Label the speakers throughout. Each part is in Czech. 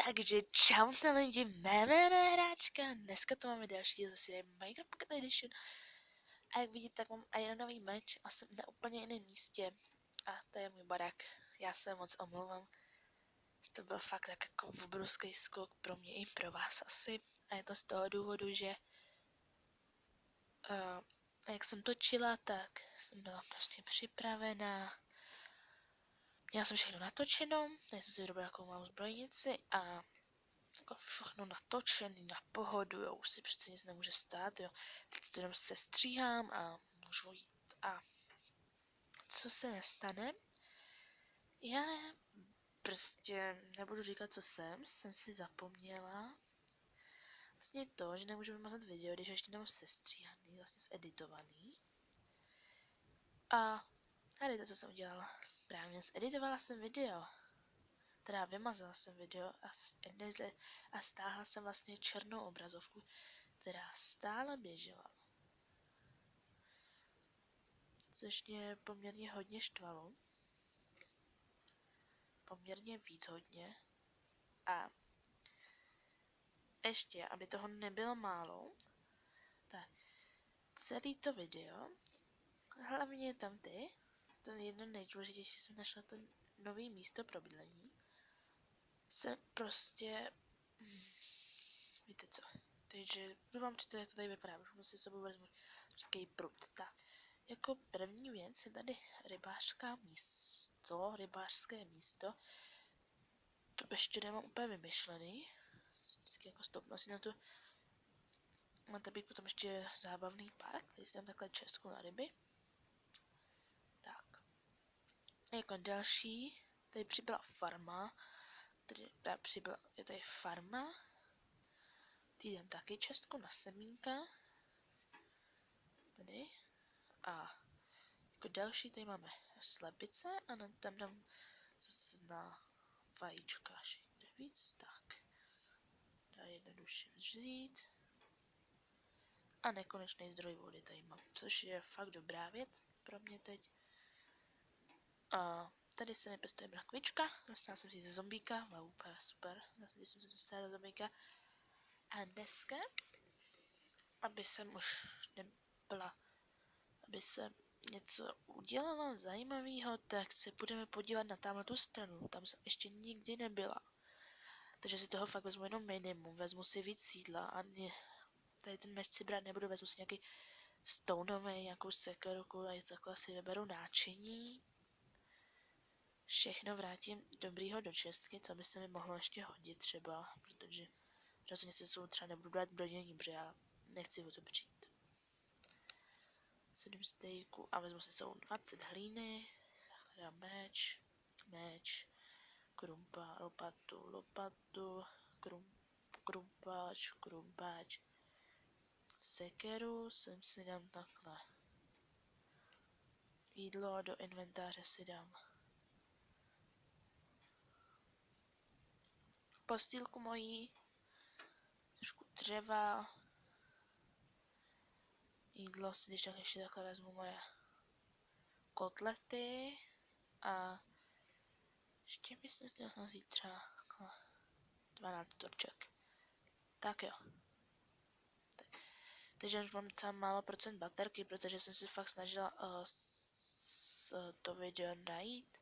Speaker 1: Takže čaute lidi, mé jméno je Hráčka, dneska to máme další díl zase Minecraft Pocket Edition. A jak vidíte, tak mám ironový meč a jsem na úplně jiném místě. A to je můj barák, já se moc omlouvám. To byl fakt tak jako obrovský skok pro mě i pro vás asi. A je to z toho důvodu, že jak jsem točila, tak jsem byla prostě připravená. Měla jsem všechno natočeno, já jsem si vyrobila jakou malou zbrojnici a jako všechno natočený na pohodu, jo, už si přece nic nemůže stát, jo. Teď se jenom sestříhám a můžu jít. A co se nestane? Já prostě nebudu říkat, co jsem si zapomněla. Vlastně to, že nemůžu vymazat video, když ještě nemám sestříhaný, vlastně zeditovaný. A tady co jsem udělala správně, zeditovala jsem video. Teda vymazala jsem video a stáhla jsem vlastně černou obrazovku, která stále běžela. Což mě poměrně hodně štvalo. Poměrně víc hodně. A ještě, aby toho nebylo málo, tak celý to video, hlavně tam to jedno nejdůležitější, jsem našla to nový místo pro bydlení, jsem prostě, víte co, takže budu vám představit, jak to tady vypadá, protože si sebou vezmu český prut. Tak, jako první věc je tady rybářské místo, to ještě nemám úplně vymyšlený, vždycky jako stoupnu si na to. Má to být potom ještě zábavný park, tady si dám takhle česku na ryby. Tak. Jako další, tady přibyla farma, je tady farma, tady dám taky česku na semínka. Tady. A jako další tady máme slepice a tam dám zase na vajíčka, až jde víc, tak. Dá jednoduše vzít. A nekonečný zdroj vody tady mám, což je fakt dobrá věc pro mě teď. A tady se mi pěstuje mrakvička, dostala jsem si ze zombíka, wow, úplně super, když jsem se dostala ze zombíka. A dneska, aby jsem něco udělala zajímavého, tak se budeme podívat na tamhletu stranu, tam jsem ještě nikdy nebyla. Takže si toho fakt vezmu jenom minimum, vezmu si víc sídla a tady ten meč si brát nebudu, vezmu si nějaký stoneový, nějakou sekeruku a takhle si vyberu náčiní. Všechno vrátím dobrýho do čestky, co by se mi mohlo ještě hodit třeba, protože rozhodně se třeba nebudu brát brodění, protože já nechci o to přijít. 7 stejků a vezmu si sebou 20 hlíny, dám meč, krumpa, lopatu, krumpáč, sekeru jsem si dám takhle. Jídlo do inventáře si dám. Postýlku mojí, trošku dřeva, jídlo si když tak ještě takhle vezmu moje kotlety a ještě bych si měl vzít třeba 12 torček. Tak jo. Takže už mám docela málo procent baterky, protože jsem si fakt snažila to video najít.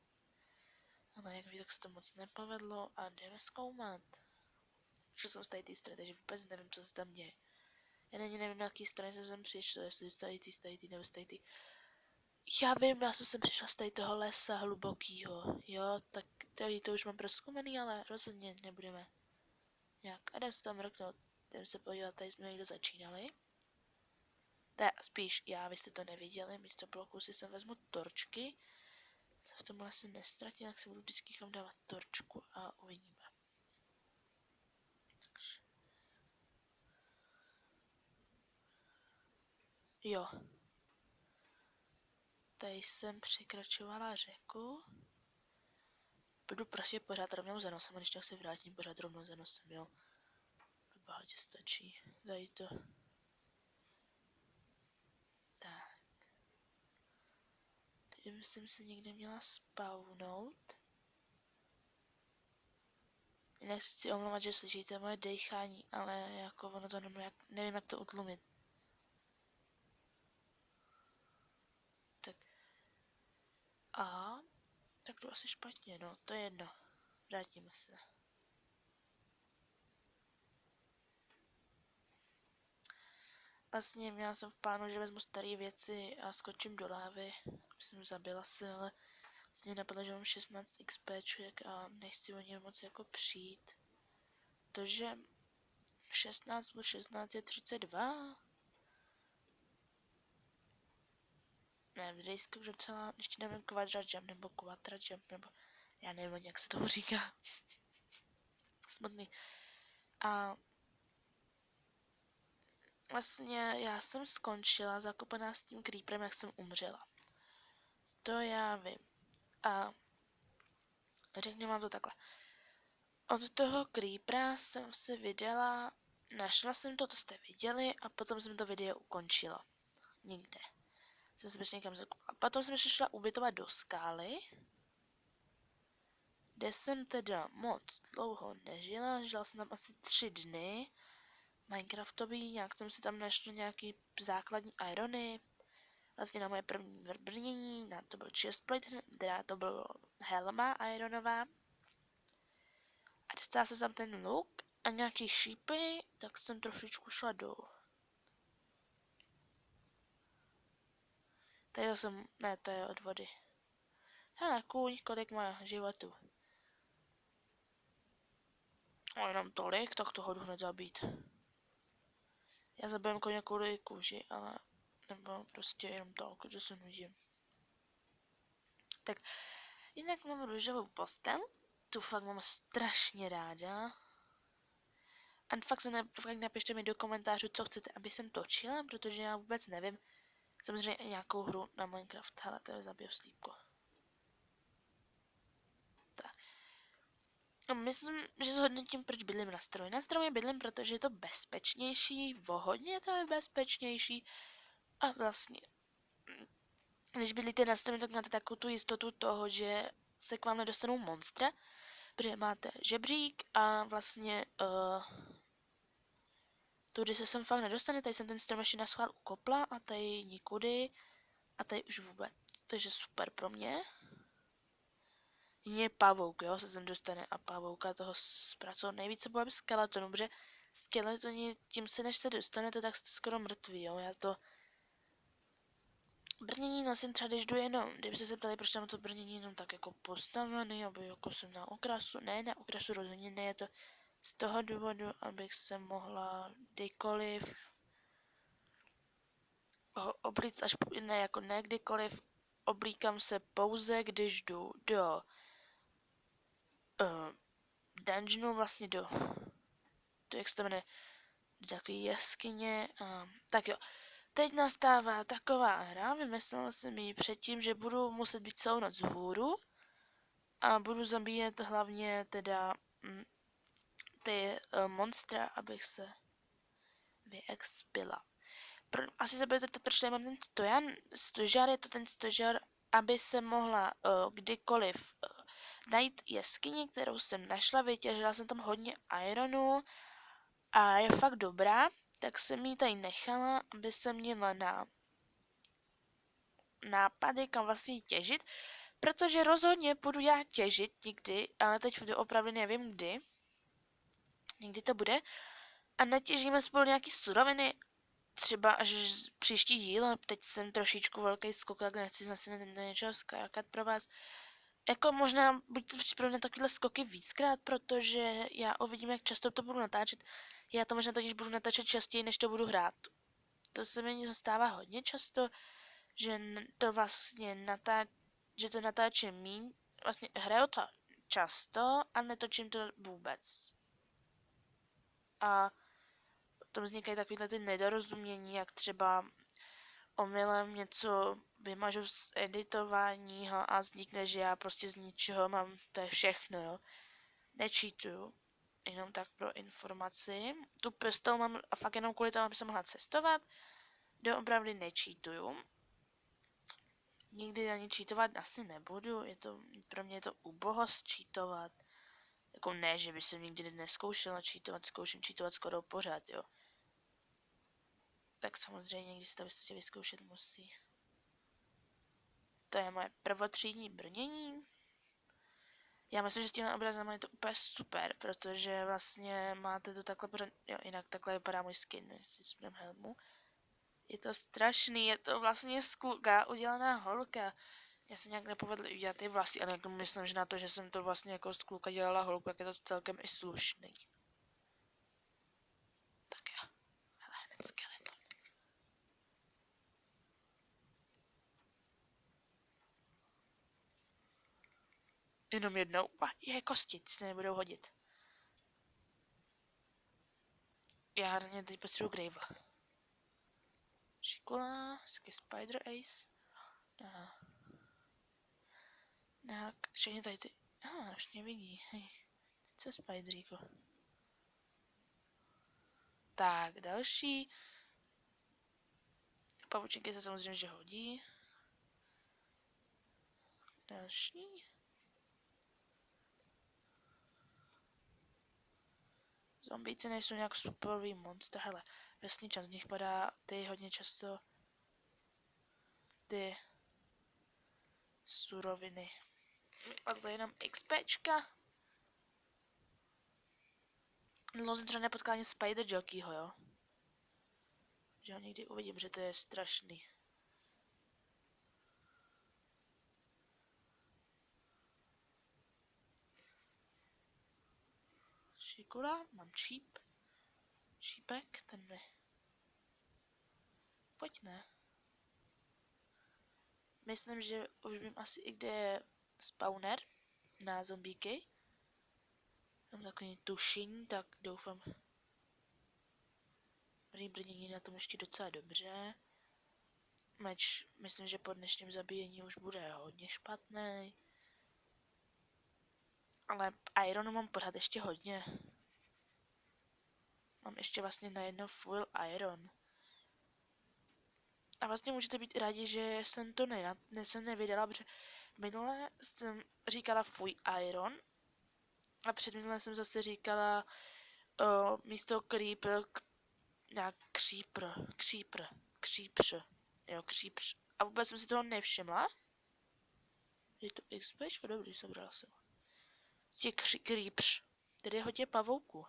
Speaker 1: Ale jak víte, tak se to moc nepovedlo a jdeme zkoumat. Šel jsem z té strany, takže vůbec nevím, co se tam děje. Já nevím, na jaký straně jsem přišel, jestli z té nebo z té. Já vím, já jsem přišla z toho lesa hlubokýho, jo, tak tady to už mám prozkumený, ale rozhodně nebudeme nějak. A jdem se tam mrknout, jdem se podívat, tady jsme někde začínali. Spíš já, vy jste to neviděli, místo bloku si sem vezmu torčky. Se v tomhle se nestratím, tak si budu vždycky kam dávat torčku a uvidíme. Jo. Tady jsem překračovala řeku. Budu prostě pořád rovnou za nosem, a když tak se vrátím pořád rovnou za nosem, jo. To bohatě stačí. Tady to. Tak. Tady jsem se někde měla spawnout. nechci si omlouvat, že slyšíte moje dechání, ale jako ono to nevím, jak to utlumit. Tak. A tak to asi špatně, no, to je jedno. Vrátíme se. Vlastně měla jsem v plánu, že vezmu staré věci a skočím do lávy. Jsem zabila se, ale vlastně napadlo, že mám 16 XPček a nechci o ně moc jako přijít. To, že 16 plus 16 je 32. Ne, vydej skok docela, ještě nevím, quadrat jump nebo quadrat jump, nebo já nevím, jak se tomu říká. Smutný. A vlastně já jsem skončila zakopaná s tím creeperem, jak jsem umřela. To já vím. A řeknu vám to takhle. Od toho creepera jsem se vydala, našla jsem to jste viděli, a potom jsem to video ukončila. Nikde. Jsem se prostě někam zakupila. Potom jsem se šla ubytovat do skály, kde jsem teda moc dlouho nežila, žila jsem tam asi 3 dny. Minecraftový, nějak jsem si tam našla nějaký základní irony. Vlastně na moje první brnění, na to byl chestplate, teda to byl helma ironová. A dostala jsem tam ten luk a nějaký šípy, tak jsem trošičku šla dolů. Tady to jsem, ne, to je od vody. Hele, kůň, kolik má životů. No, jenom tolik, tak toho jdu hned zabít. Já zabijem koně kvůli kůži, ale nebo prostě jenom to, že se nudím. Tak, jinak mám růžovou postel, tu fakt mám strašně ráda. A fakt napište mi do komentářů, co chcete, aby jsem točila, protože já vůbec nevím. Samozřejmě nějakou hru na Minecraft, hele, to je zabiju slípko. Tak. A myslím, že zhodnotím, proč bydlím na stroji. Na stroji bydlím, protože je to bezpečnější, hodně to je bezpečnější. A vlastně, když bydlíte na stroji, tak máte takovou tu jistotu toho, že se k vám nedostanou monstra, protože máte žebřík a vlastně tudy se sem fakt nedostane, tady jsem ten strom ještě na schvál ukopla a tady nikudy a tady už vůbec, takže super pro mě. Jině pavouk, jo, se sem dostane a pavouka toho zpracovat nejvíce bojím skeletonu, protože skeletoni, tím se než se dostanete, tak jste skoro mrtví, jo, já to brnění nosím třeba, když jdu jenom, kdybyste se ptali, proč tam to brnění jenom tak jako postavený, aby jako jsem na okrasu, ne, na okrasu rozhodně ne, je to z toho důvodu, abych se mohla kdykoliv oblíct, až ne, jako ne kdykoliv, oblíkám se pouze, když jdu do dungeonu, vlastně do jak se to jmenuje, do takové jeskyně, tak jo. Teď nastává taková hra, vymyslela jsem ji předtím, že budu muset být celou noc vzhůru a budu zabíjet hlavně teda ty monstra, abych se vyexpila. Asi se budete ptát, proč tady mám ten stožár, je to ten stožár, aby se mohla kdykoliv najít jeskyni, kterou jsem našla, vytěžila jsem tam hodně ironu a je fakt dobrá, tak jsem ji tady nechala, aby se měla na nápady, kam vlastně těžit, protože rozhodně budu já těžit někdy, ale teď opravdu nevím kdy, někdy to bude, a netěžíme spolu nějaký suroviny, třeba až příští díl, teď jsem trošičku velký skok, tak nechci zase něčeho skákat pro vás. Jako možná buďte připraveni na takovéhle skoky víckrát, protože já uvidím, jak často to budu natáčet. Já to možná totiž budu natáčet častěji, než to budu hrát. To se mi stává hodně často, že to vlastně že to natáčím míň, vlastně hraju to často a netočím to vůbec. A potom vznikají takovéhle ty nedorozumění, jak třeba omylem něco vymažu z editování a vznikne, že já prostě z ničeho mám, to je všechno, jo. Nečítuju, jenom tak pro informaci. Tu pistol mám a fakt jenom kvůli tomu, aby jsem mohla cestovat, doopravdy nečítuju. Nikdy ani čítovat asi nebudu, pro mě je to ubohost čítovat. Jako ne, že by jsem nikdy neskoušela cheatovat, zkouším cheatovat skoro pořád, jo. Tak samozřejmě, když se to vystatě vyzkoušet musí. To je moje prvotřídní brnění. Já myslím, že s tím obrazem je to úplně super, protože vlastně máte to takhle pořád, jo, jinak takhle vypadá můj skin, jestli si helmu. Je to strašný, je to vlastně z kluka udělaná holka. Já se nějak nepovedl udělat ty vlasy, ale jako myslím, že na to, že jsem to vlastně jako z kluka dělala holku, jak je to celkem i slušný. Tak jo, hele, hned skeleton. Jenom jednou, je kosti, ty se nebudou hodit. Já hlavně teď potřebuji Grave. Šikula, Spider Ace. Aha. Tak, všechny tady ty... už mě vidí. Hej. Co je Spideríko? Tak, další. Pavučinky se samozřejmě že hodí. Další. Zombíci nejsou nějak superový monster, hele. Vesničan, z nich padá ty hodně často ty suroviny. Padlo jenom XPčka. Dlouho jsem třeba nepotkal ani Spider Jockeyho, jo. Že ho někdy uvidím, že to je strašný. Šikula, mám číp. Šípek, ten ne. Pojď ne. Myslím, že už vím asi i kde je spawner na zombíky. Mám takový tušení, tak doufám. Prý brnění na tom ještě docela dobře. Meč, myslím, že po dnešním zabíjení už bude hodně špatný. Ale ironu mám pořád ještě hodně. Mám ještě vlastně na jedno full iron. A vlastně můžete být i rádi, že jsem to jsem nevydala, protože minule jsem říkala full iron. A předminule jsem zase říkala místo creeper, nějak creepr. A vůbec jsem si toho nevšimla. Je to XP, dobrý, sebrala jsem. Creepr, tedy je hodně pavouků.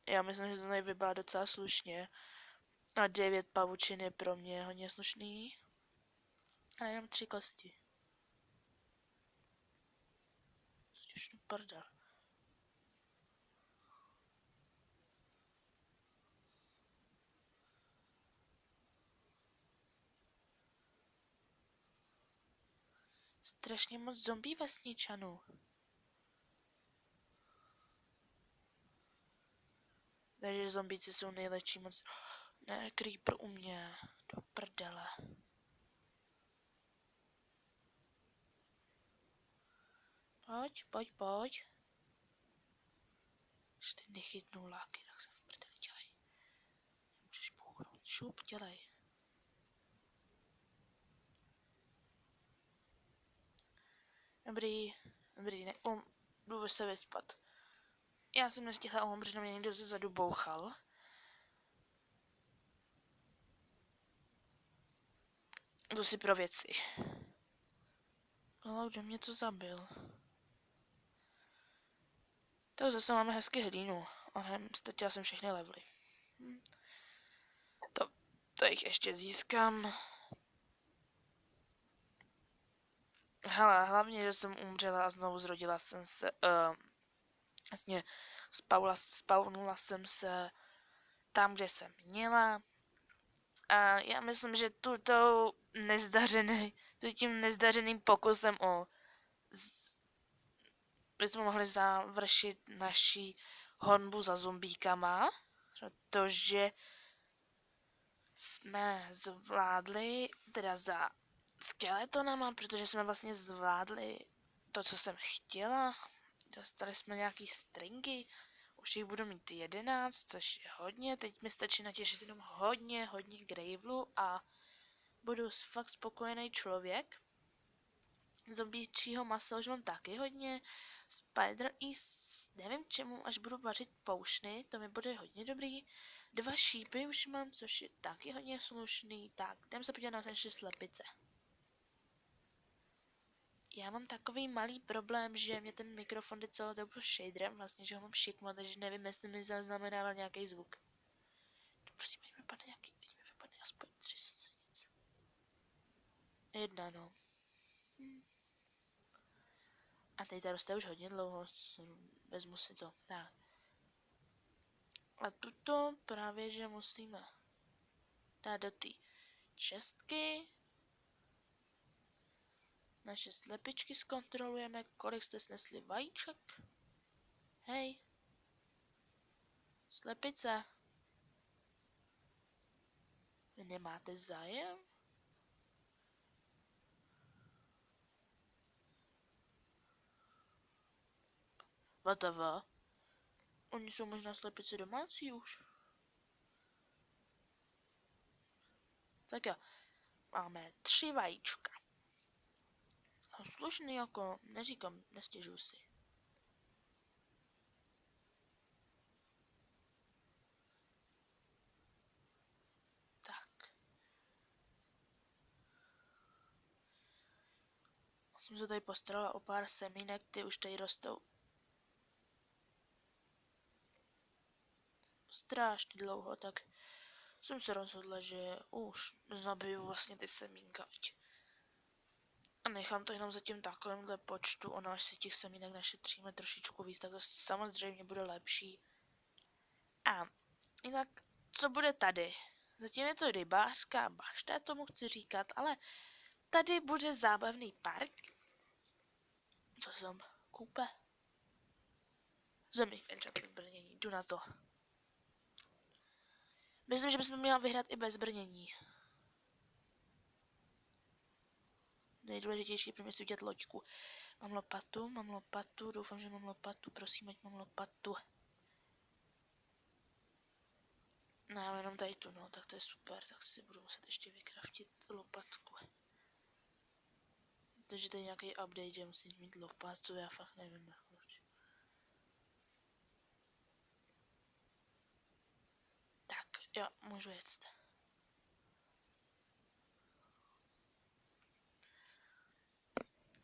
Speaker 1: Já myslím, že to tady vypadá docela slušně. A 9 pavučin je pro mě hodně slušný. A jenom 3 kosti. Slušný prdel. Strašně moc zombí vesničanů. Takže zombíci jsou nejlepší moc. Ne, creeper u mě. Do prdele. Pojď. Když ty nechytnou láky, tak se v prdeli dělej. Můžeš bouchnout. Šup, dělej. Dobrý, ne, jdu se vyspat. Já jsem nestihla protože na mě někdo ze zadu bouchal. Jdu si pro věci. Ale kdo mě to zabil? Tak zase máme hezky hlínu. Ale ztratila jsem všechny levely. To jich ještě získám. Hele, hlavně, že jsem umřela a znovu zrodila jsem se, vlastně spawnula jsem se tam, kde jsem měla. A já myslím, že tím nezdařeným pokusem bychom mohli završit naši honbu za zombíkama, protože jsme zvládli, teda za skeletonama, protože jsme vlastně zvládli to, co jsem chtěla. Dostali jsme nějaký stringy, už jich budu mít 11, což je hodně, teď mi stačí natěšit jenom hodně gravelu a budu fakt spokojený člověk. Zombíčího masa už mám taky hodně. Spider East, nevím čemu, až budu vařit poušny, to mi bude hodně dobrý. 2 šípy už mám, což je taky hodně slušný. Tak, jdem se podívat na naše slepice. Já mám takový malý problém, že mě ten mikrofon jde celou dobu shaderem, vlastně, že ho mám šikmo, takže nevím, jestli mi zaznamenával nějaký zvuk. Prosím, ať mi vypadne aspoň 3 sezenice. 1, no. A tady ta roste už hodně dlouho, vezmu si to. Tak. A tuto právě, že musíme dát do té čestky. Naše slepičky zkontrolujeme, kolik jste snesli vajíček. Hej. Slepice. Vy nemáte zájem? Whatever. Oni jsou možná slepice domácí už. Tak jo. Máme 3 vajíčka. Slušný jako, neříkám, nestěžuji si. Tak. Jsem se tady postarala o pár semínek, ty už tady rostou. Strašně dlouho, tak jsem se rozhodla, že už zabiju vlastně ty semínka. A nechám to jenom zatím takovémhle počtu, ono až si těch semínek našetříme trošičku víc, tak to samozřejmě bude lepší. A jinak, co bude tady? Zatím je to rybářská bašta, tomu chci říkat, ale tady bude zábavný park. Co jsem? Koupe? Zemích enchantment brnění, jdu na to. Myslím, že bychom měla vyhrát i bez brnění. Nejdůležitější pro mě si udělat loďku. Mám lopatu, doufám, že mám lopatu, prosím, ať mám lopatu. No, já mám jenom tady tu, no, tak to je super, tak si budu muset ještě vykraftit lopatku. Takže to je nějaký update, že musím mít lopatu, já fakt nevím, proč. Tak, jo, můžu jet.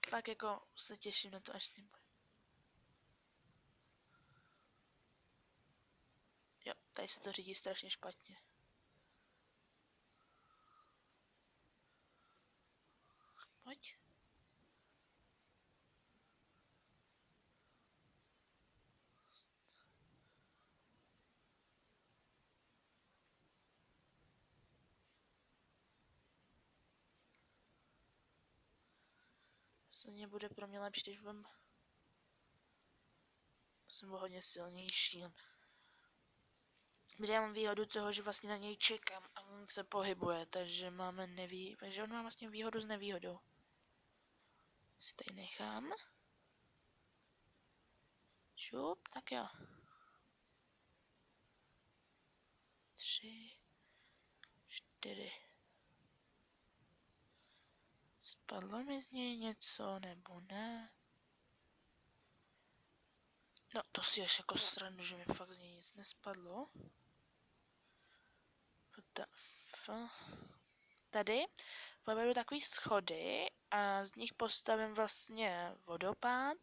Speaker 1: Fakt jako se těším na to, až s tím bude. Jo, tady se to řídí strašně špatně. Pojď. Silně bude pro mě lepší, když jsem hodně silnější. Protože já mám výhodu toho, že vlastně na něj čekám a on se pohybuje, takže takže on má vlastně výhodu s nevýhodou. Si tady nechám. Šup, tak jo. 3, 4. Spadlo mi z něj něco, nebo ne? No, to si až jako srandu, že mi fakt z něj nic nespadlo. Tady povedu takový schody a z nich postavím vlastně vodopád.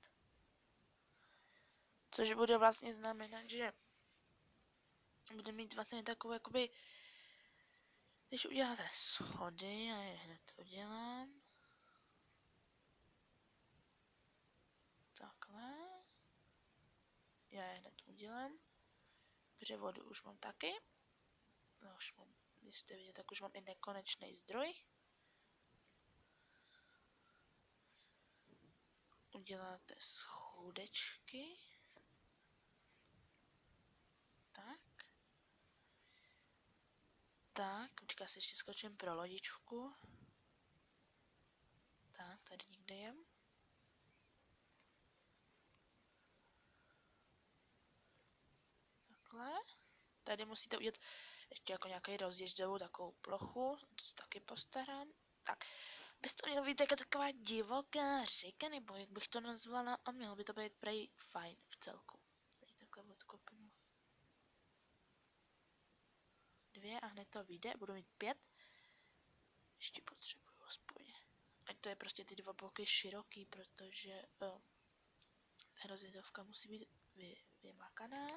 Speaker 1: Což bude vlastně znamenat, že bude mít vlastně takovou jakoby, když uděláte schody, já je hned udělám. Takhle. Já je hned udělám. Protože vodu už mám taky. No, už mám, když jste vidět, tak už mám i nekonečný zdroj. Uděláte schůdečky. Tak. Tak, počká si ještě skočím pro lodičku. Tak, tady někde je. Takhle. Tady musíte udělat ještě jako nějaký rozježděvou takovou plochu, to si taky postarám. Tak, bys to mělo být jako taková divoká řeka, nebo jak bych to nazvala, a mělo by to být prej fajn v celku. Tady takhle odkopnu. 2 a hned to vyjde, budu mít 5. Ještě potřebuju aspoň. Ať to je prostě ty 2 bloky široký, protože ta rozjezdovka musí být vymakaná.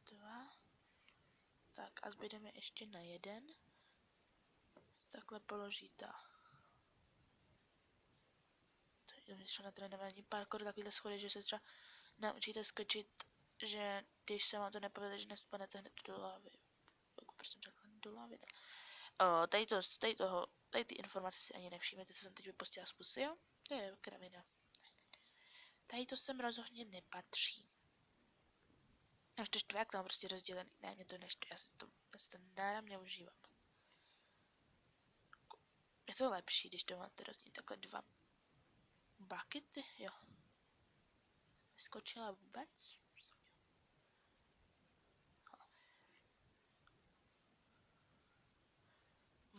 Speaker 1: 2. Tak a zbydeme ještě na 1. Takhle položí ta. To je třeba na trénování parkour, takovýhle schody, že se třeba naučíte skočit, že když se vám to nepovede, že nespadnete hned do lávy. Proč jsem řekla do lávy, ne? Tady ty informace si ani nevšimnete, co jsem teď vypustila z pusy, jo? To je kravina. Tady to sem rozhodně nepatří. Až to štve, jak tam prostě rozdělený. Ne, mě to neštve, já si to náramně užívám. Je to lepší, když to máte rozdělit takhle 2 buckety, jo. Vyskočila vůbec?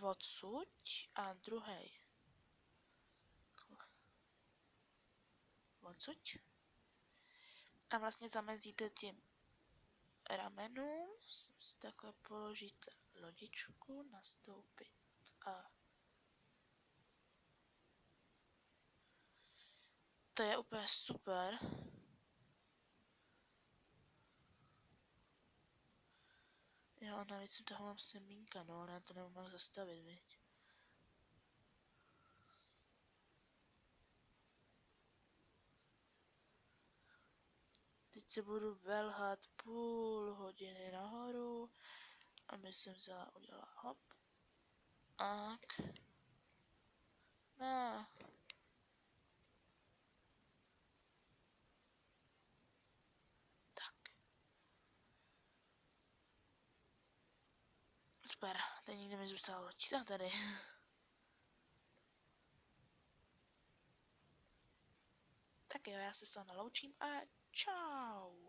Speaker 1: Odsuť a druhý. Odsuť. A vlastně zamezíte tím ramenům, si takhle položíte lodičku, nastoupit a to je úplně super. Jo, a navíc toho mám semínka, no, ale já to nemám zastavit, viď. Teď se budu velhat půl hodiny nahoru, aby jsem vzala, udělala hop. Tak. No. Tak. Super, teď někde mi zůstala loď. Tady. Tak jo, já se s vámi loučím a čau.